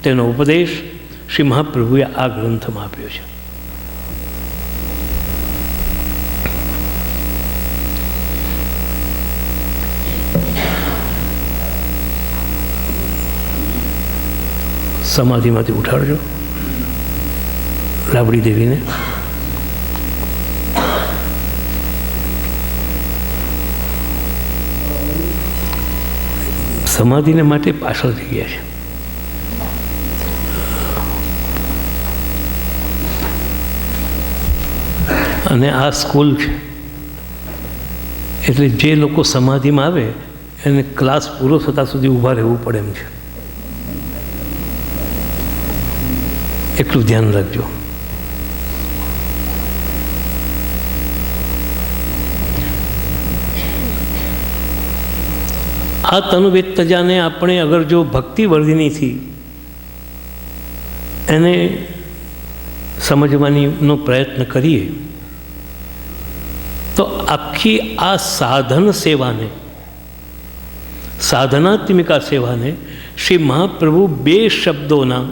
તેનો ઉપદેશ શ્રી મહાપ્રભુએ આ ગ્રંથમાં આપ્યો છે. સમાધિમાંથી ઉઠાડજો રાબડી દેવીને. સમાધિને માટે પાછળ થઈ ગયા છે. અને આ સ્કૂલ છે એટલે જે લોકો સમાધિમાં આવે એને ક્લાસ પૂરો થતાં સુધી ઊભા રહેવું પડે એમ છે. એટલું ધ્યાન રાખજો. આ તનુવેત્તજાને આપણે અગર જો ભક્તિ વર્ધિનીથી એને સમજવાનો પ્રયત્ન કરીએ તો આખી આ સાધન સેવાને, સાધનાત્મિકા સેવાને શ્રી મહાપ્રભુ બે શબ્દોના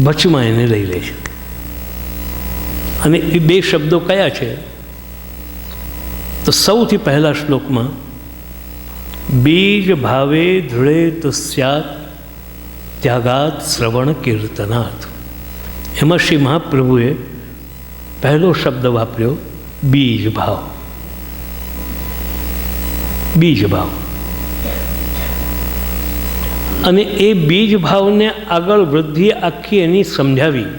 વચમાં એને લઈ લે છે. અને એ બે શબ્દો કયા છે? તો સૌથી પહેલા શ્લોકમાં બીજ ભાવે દૃઢે તો સ્યાત ત્યાગાત શ્રવણ કીર્તનાથ, એમાં શ્રી મહાપ્રભુએ પહેલો શબ્દ વાપર્યો બીજ ભાવ. બીજ ભાવ. અને એ બીજ ભાવને આગળ વૃદ્ધિ આખી એની સમજાવી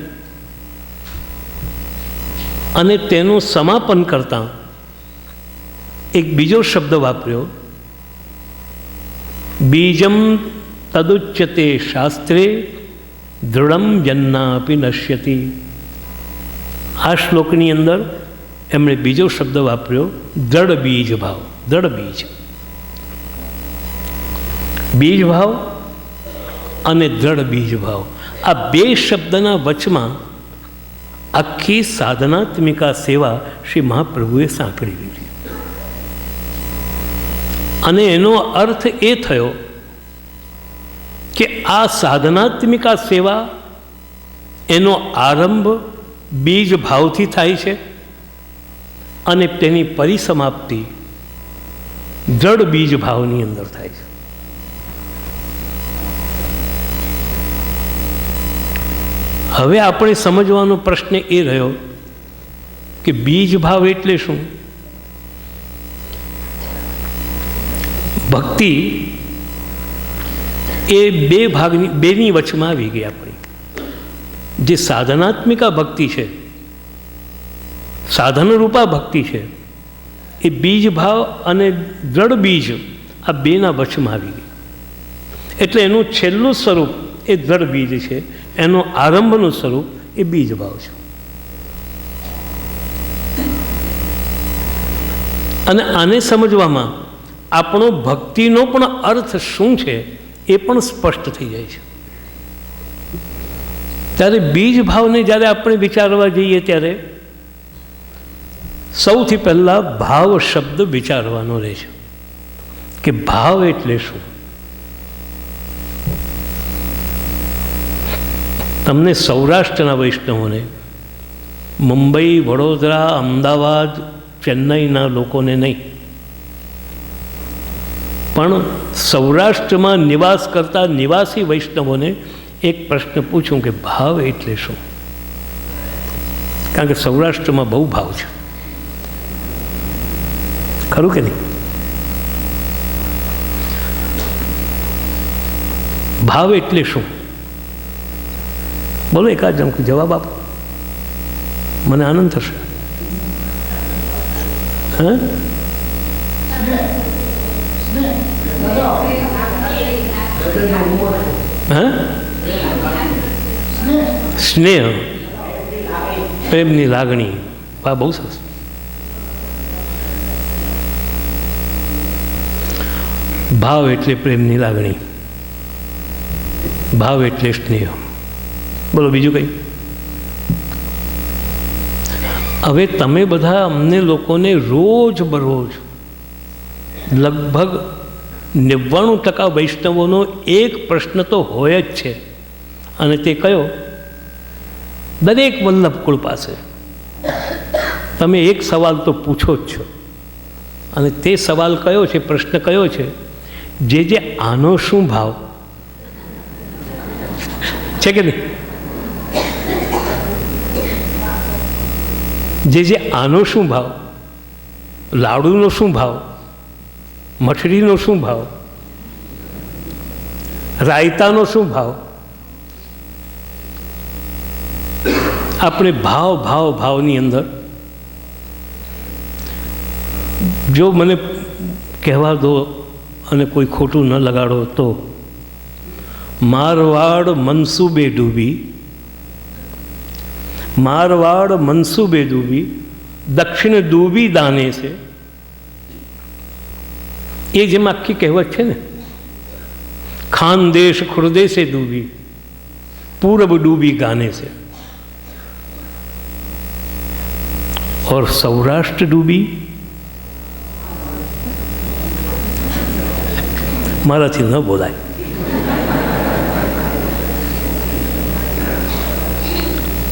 અને તેનું સમાપન કરતાં એક બીજો શબ્દ વાપર્યો બીજમ તદુચ્યતે શાસ્ત્રે દૃઢમ જન્નાપી નશ્યતિ. આ શ્લોકની અંદર એમણે બીજો શબ્દ વાપર્યો દ્રઢ બીજ ભાવ. દ્રઢ બીજ. બીજ ભાવ અને દ્રઢ બીજ ભાવ, આ બે શબ્દના વચમાં આખી સાધનાત્મિકા સેવા શ્રી મહાપ્રભુએ સાંકળી લીધી. અને એનો અર્થ એ થયો કે આ સાધનાત્મિકા સેવા એનો આરંભ બીજ ભાવથી થાય છે અને તેની પરિસમાપ્તિ દ્રઢ બીજ ભાવની અંદર થાય છે. હવે આપણે સમજવાનો પ્રશ્ન એ રહ્યો કે બીજ ભાવ એટલે શું? ભક્તિ એ બે ભાગની, બેની વચમાં આવી ગઈ. આપણી જે સાધનાત્મિકા ભક્તિ છે, સાધનરૂપા ભક્તિ છે, એ બીજ ભાવ અને દ્રઢ બીજ આ બેના વચમાં આવી ગઈ. એટલે એનું છેલ્લું સ્વરૂપ એ દ્રઢ બીજ છે, એનું આરંભનું સ્વરૂપ એ બીજ ભાવ છે. અને આને સમજવામાં આપણો ભક્તિનો પણ અર્થ શું છે એ પણ સ્પષ્ટ થઈ જાય છે. ત્યારે બીજ ભાવને જ્યારે આપણે વિચારવા જઈએ ત્યારે સૌથી પહેલાં ભાવ શબ્દ વિચારવાનો રહે છે કે ભાવ એટલે શું. તમને સૌરાષ્ટ્રના વૈષ્ણવોને, મુંબઈ, વડોદરા, અમદાવાદ, ચેન્નઈના લોકોને નહીં, પણ સૌરાષ્ટ્રમાં નિવાસ કરતા નિવાસી વૈષ્ણવોને એક પ્રશ્ન પૂછું કે ભાવ એટલે શું? કારણ કે સૌરાષ્ટ્રમાં બહુ ભાવ છે, ખરું કે નહીં? ભાવ એટલે શું? બોલો એકાદ જણ જવાબ આપો, મને આનંદ થશે. હા, હા, સ્નેહ, પ્રેમની લાગણી. આ બહુ સરસ. ભાવ એટલે પ્રેમની લાગણી, ભાવ એટલે સ્નેહ. બોલો બીજું કંઈ? હવે તમે બધા અમને લોકોને રોજ બરોજ લગભગ 99% વૈષ્ણવોનો એક પ્રશ્ન તો હોય જ છે, અને તે કયો? દરેક વલ્લભકુળ પાસે તમે એક સવાલ તો પૂછો જ છો, અને તે સવાલ કયો છે, પ્રશ્ન કયો છે? જે આનો શું ભાવ છે કે નહીં? જે આનો શું ભાવ? લાડુનો શું ભાવ? મઠડીનો શું ભાવ? રાયતાનો શું ભાવ? આપણે ભાવની અંદર જો મને કહેવા દો અને કોઈ ખોટું ન લગાડો તો મારવાડ મનસૂબે ડૂબી, મારવાડ મનસૂબે ડૂબી, દક્ષિણ ડૂબી દાને છે. એ જેમ આખી કહેવત છે ને, ખાનદેશ ખુર્દે સે ડૂબી, પૂરબ ડૂબી ગાને से, और सौराष्ट्र डूबी મારાથી ન બોલાય.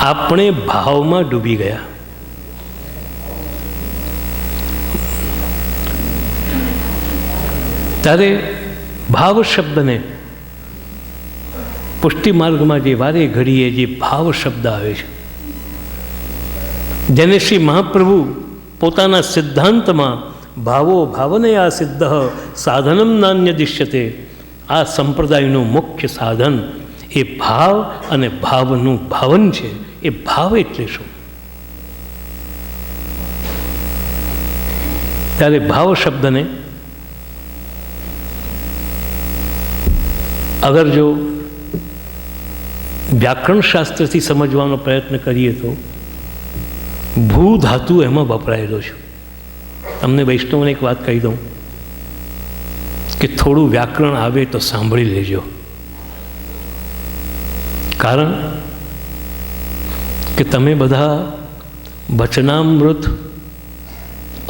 આપણે ભાવમાં ડૂબી ગયા. ત્યારે ભાવ શબ્દને પુષ્ટિ માર્ગમાં જે વારે ઘડીએ જે ભાવ શબ્દ આવે છે, જેને શ્રી મહાપ્રભુ પોતાના સિદ્ધાંતમાં ભાવો ભાવનયા સિદ્ધ સાધનમ નાન્ય દિશ્યતે, આ સંપ્રદાયનું મુખ્ય સાધન એ ભાવ અને ભાવનું ભાવન છે. એ ભાવ એટલે શું? ત્યારે ભાવ શબ્દને અગર જો વ્યાકરણ શાસ્ત્રથી સમજવાનો પ્રયત્ન કરીએ તો ભૂ ધાતુ એમાં વપરાયેલો છે. તમને વૈષ્ણવને એક વાત કહી દઉં કે થોડું વ્યાકરણ આવે તો સાંભળી લેજો, કારણ કે તમે બધા વચનામૃત,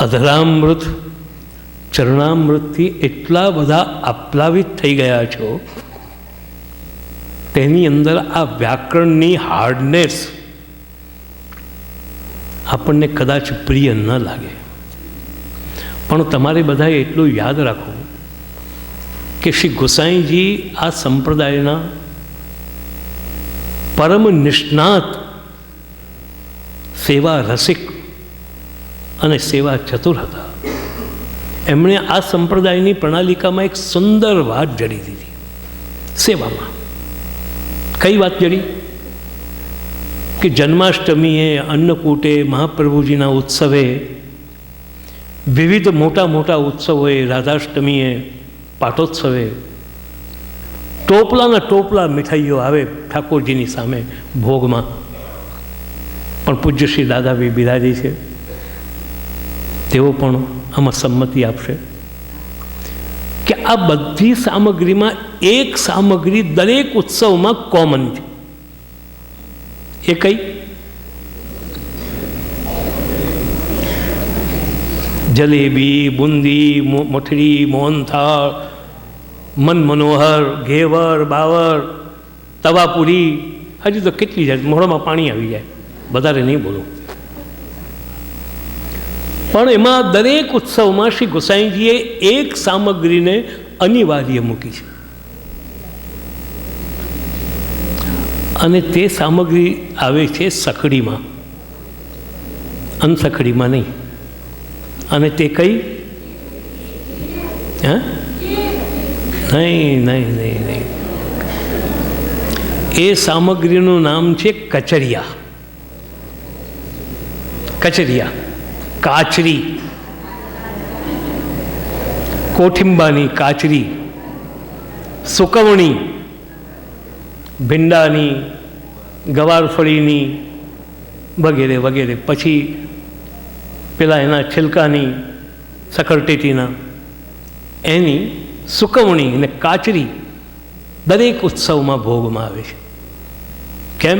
અધરામૃત, ચરણામૃતથી એટલા બધા આપ્લાવિત થઈ ગયા છો, તેની અંદર આ વ્યાકરણની હાર્ડનેસ આપણને કદાચ પ્રિય ન લાગે. પણ તમારે બધાએ એટલું યાદ રાખવું કે શ્રી ગોસાઈજી આ સંપ્રદાયના પરમ નિષ્ણાત સેવા રસિક અને સેવા ચતુર હતા. એમણે આ સંપ્રદાયની પ્રણાલિકામાં એક સુંદર વાત જડી દીધી સેવામાં. કઈ વાત જડી? કે જન્માષ્ટમીએ, અન્નકૂટે, મહાપ્રભુજીના ઉત્સવે, વિવિધ મોટા મોટા ઉત્સવોએ, રાધાષ્ટમીએ, પાટોત્સવે ટોપલાના ટોપલા મીઠાઈઓ આવે ઠાકોરજીની સામે ભોગમાં. પણ પૂજ્ય શ્રી દાદાભાઈ બિરાજી છે, તેઓ પણ આમાં સંમતિ આપશે કે આ બધી સામગ્રીમાં એક સામગ્રી દરેક ઉત્સવમાં કોમન છે. એ કઈ? જલેબી, બુંદી, મઠડી, મોહનથાળ, મન મનોહર, ઘેવર, બાવર, તવાપુરી, હજી તો કેટલી જાય, મોઢામાં પાણી આવી જાય, વધારે નહીં બોલું. પણ એમાં દરેક ઉત્સવમાં શ્રી ગોસાઈજીએ એક સામગ્રીને અનિવાર્ય મૂકી છે, અને તે સામગ્રી આવે છે સખડીમાં, અનસખડીમાં નહીં. અને તે કઈ? હા, નહીં નહીં નહીં નહીં, એ સામગ્રીનું નામ છે કચરિયા. કચરિયા, કાચરી, કોઠિંબાની કાચરી, સુકવણી, ભીંડાની, ગવારફળીની વગેરે વગેરે. પછી પેલા એના છિલકાની, સખરટેટીના, એની સુકવણી અને કાચરી દરેક ઉત્સવમાં ભોગમાં આવે છે. કેમ?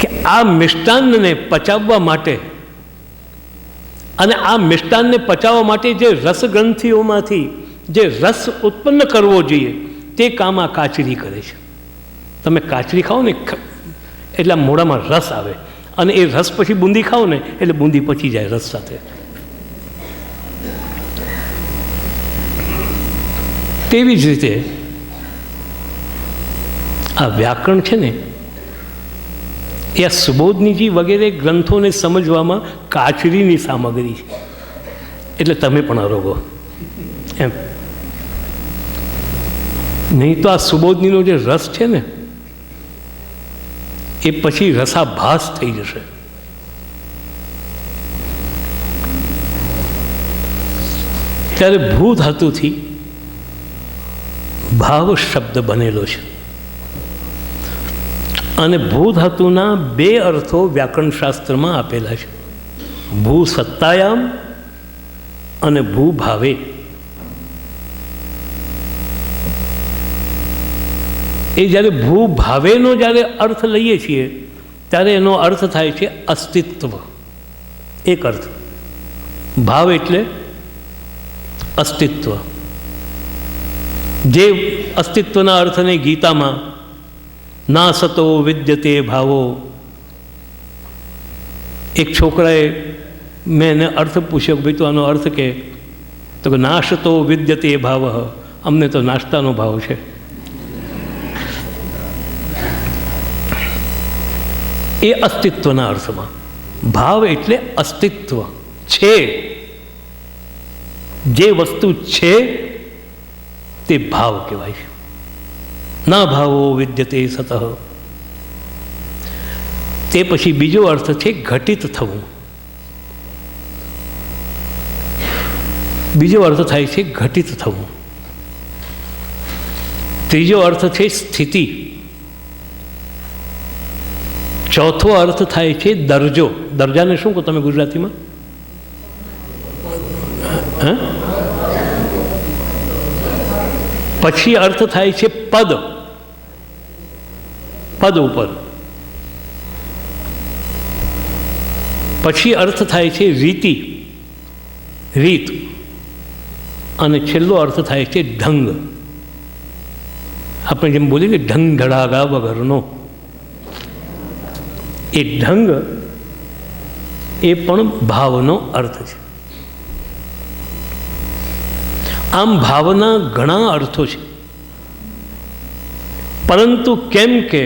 કે આ મિષ્ટાન્નને પચાવવા માટે અને આ મિષ્ટાનને પચાવવા માટે જે રસગ્રંથિઓમાંથી જે રસ ઉત્પન્ન કરવો જોઈએ તે કામ આ કાચરી કરે છે. તમે કાચરી ખાઓ ને એટલે મોઢામાં રસ આવે, અને એ રસ પછી બુંદી ખાઓ ને એટલે બુંદી પચી જાય રસ સાથે. તેવી જ રીતે આ વ્યાકરણ છે ને એ આ સુબોધનીજી વગેરે ગ્રંથોને સમજવામાં કાચરીની સામગ્રી છે. એટલે તમે પણ અરોગો એમ. નહીં તો આ સુબોધનીનો જે રસ છે ને એ પછી રસાભાસ થઈ જશે. ત્યારે ભૂ ધાતુથી ભાવ શબ્દ બનેલો છે, અને ભૂ ધાતુના બે અર્થો વ્યાકરણ શાસ્ત્રમાં આપેલા છે, ભૂ સત્તાયામ અને ભૂ ભાવે. એ જ્યારે ભૂ ભાવેનો જ્યારે અર્થ લઈએ છીએ ત્યારે એનો અર્થ થાય છે અસ્તિત્વ. એક અર્થ ભાવ એટલે અસ્તિત્વ. જે અસ્તિત્વના અર્થને ગીતામાં ના સતો વિદ્યતે ભાવો, એક છોકરાએ મેં એને અર્થ પૂછ્યો કે ભાઈ તો આનો અર્થ કે, તો કે નાશતો વિદ્યતે ભાવ, અમને તો નાસ્તાનો ભાવ છે. એ અસ્તિત્વના અર્થમાં ભાવ એટલે અસ્તિત્વ છે, જે વસ્તુ છે તે ભાવ કહેવાય છે. ના ભાવો વિદ્યતે સતઃ. તે પછી બીજો અર્થ છે ઘટિત થવું. બીજો અર્થ થાય છે ઘટિત થવું. ત્રીજો અર્થ છે સ્થિતિ. ચોથો અર્થ થાય છે દરજો. દરજાને શું કહો તમે ગુજરાતીમાં? હા, પછી અર્થ થાય છે પદ. પદ ઉપર. પછી અર્થ થાય છે રીતિ, રીત. અને છેલ્લો અર્થ થાય છે ઢંગ. આપણે જેમ બોલીએ કે ઢંગ ધડાગા વગરનો, એ ઢંગ એ પણ ભાવનો અર્થ છે. આમ ભાવના ઘણા અર્થો છે, પરંતુ કેમ કે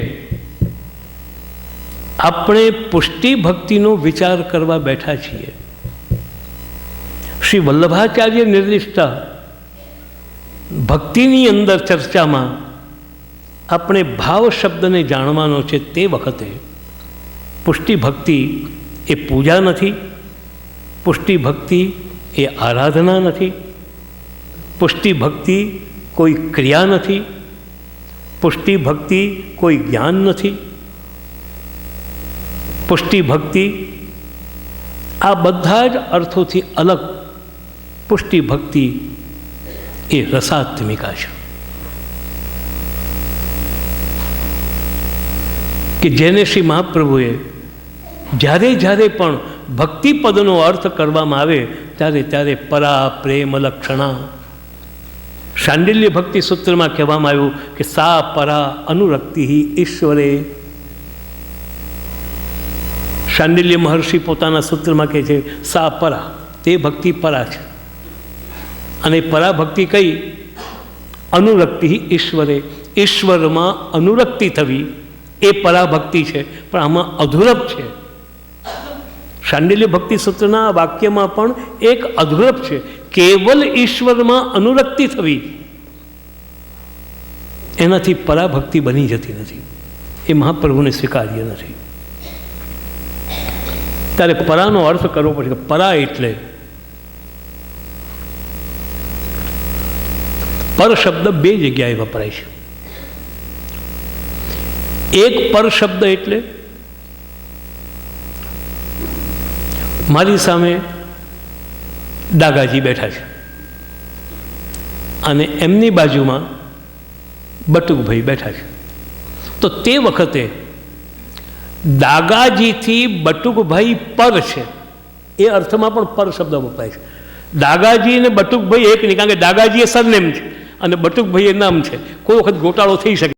આપણે પુષ્ટિ ભક્તિનો વિચાર કરવા બેઠા છીએ, શ્રી વલ્લભાચાર્ય નિર્દિષ્ટા ભક્તિની અંદર ચર્ચામાં આપણે ભાવ શબ્દને જાણવાનો છે. તે વખતે પુષ્ટિ ભક્તિ એ પૂજા નથી, પુષ્ટિ ભક્તિ એ આરાધના નથી, પુષ્ટિ ભક્તિ કોઈ ક્રિયા નથી, પુષ્ટિ ભક્તિ કોઈ જ્ઞાન નથી. પુષ્ટિ ભક્તિ આ બધા જ અર્થોથી અલગ પુષ્ટિ ભક્તિ એ રસાત્મિકા છે, કે જેને શ્રી મહાપ્રભુએ જ્યારે જ્યારે પણ ભક્તિપદનો અર્થ કરવામાં આવે ત્યારે ત્યારે પરા પ્રેમ લક્ષણા. શાંડિલ્ય ભક્તિ સૂત્રમાં કહેવામાં આવ્યું કે સા પરા અનુરક્તિ ઈશ્વરે. શાંડિલ્ય મહર્ષિ પોતાના સૂત્રમાં કહે છે સા પરા, તે ભક્તિ પરા છે. અને પરા ભક્તિ કઈ? અનુરક્તિ ઈશ્વરે. ઈશ્વરમાં અનુરક્તિ થવી એ પરાભક્તિ છે, પણ આમાં અધુરપ છે. શાંડિલ્ય ભક્તિ સૂત્રના વાક્યમાં પણ એક અધુરપ છે. કેવલ ઈશ્વરમાં અનુરક્તિ થવી એનાથી પરાભક્તિ બની જતી નથી, એ મહાપ્રભુને સ્વીકાર્ય નથી. ત્યારે પરાનો અર્થ કરવો પડશે. પરા એટલે પર શબ્દ બે જગ્યાએ વપરાય છે. એક પર શબ્દ એટલે મારી સામે ડાગાજી બેઠા છે અને એમની બાજુમાં બટુકભાઈ બેઠા છે, તો તે વખતે ડાગાજીથી બટુકભાઈ પર છે એ અર્થમાં પણ પર શબ્દ વપરાય છે. દાગાજી અને બટુકભાઈ એક નહીં, કારણ કે દાગાજી એ સરનેમ છે અને બટુકભાઈ એ નામ છે. કોઈ વખત ગોટાળો થઈ શકે